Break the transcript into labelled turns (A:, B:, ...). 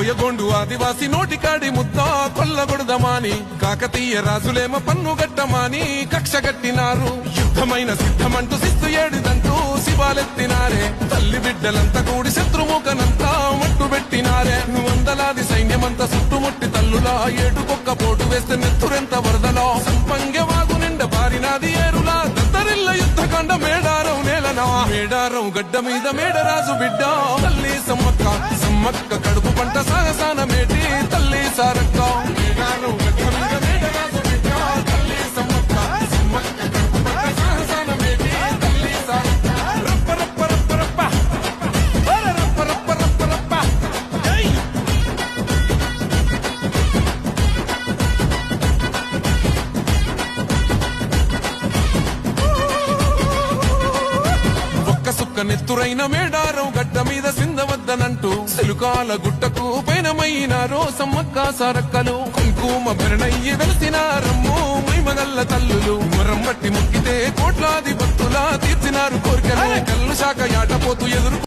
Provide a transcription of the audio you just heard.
A: రాయగొండు ఆదివాసి నోటికాడి ముద్ద కొల్లగొడదమాని కాకతీయ రాజులేమ పన్ను గట్టమాని కక్ష గట్టినారు. యుద్ధమైన సిద్ధమంటూ శిస్తు ఏడిదంటూ శివాలెత్తినారే. తల్లి బిడ్డలంతా కూడి శత్రుముఖనంతా మట్టు పెట్టినారే. వందలాది సైన్యమంతా చుట్టుముట్టి తల్లులా ఏటుకొక్క పోటు వేస్తే నెత్తురెంత వరదలో సంపంగె వాగు నిండ బారినాది ఏరులా దత్తరిల్ల యుద్ధకాండ మేడారం నేలనా. మేడారం గడ్డ మీద మేడరాజు బిడ్డ తల్లి సమ్మక్క సమ్మక్క కడుపు పంట సాగసాన మేటి తల్లి సారక్క. మేడారం గడ్డ మీద మేడరాజు బిడ్డ తల్లి సమ్మక్క సమ్మక్క కడుపు పంట సాగసాన మేటి తల్లి సారక్క. రప్ప రప్ప రప్ప రప్ప రప్ప రప్ప రప్ప రప్ప జై. సుక్క నెత్తురైన మేడారం గడ్డ మీద సింధవద్దనంటూ సెలుకాల గుట్టకు పైనమైనారో సమ్మక్క సారక్కలు. కుంకుమ బెరణయ్యి వెలిసినారమ్ము మైమగల్ల తల్లులు. మరం బట్టి ముక్కితే కోట్లాది భక్తులా తీర్చినారు కోరికలు. కళ్ళు శాఖ యాటపోతూ ఎదురు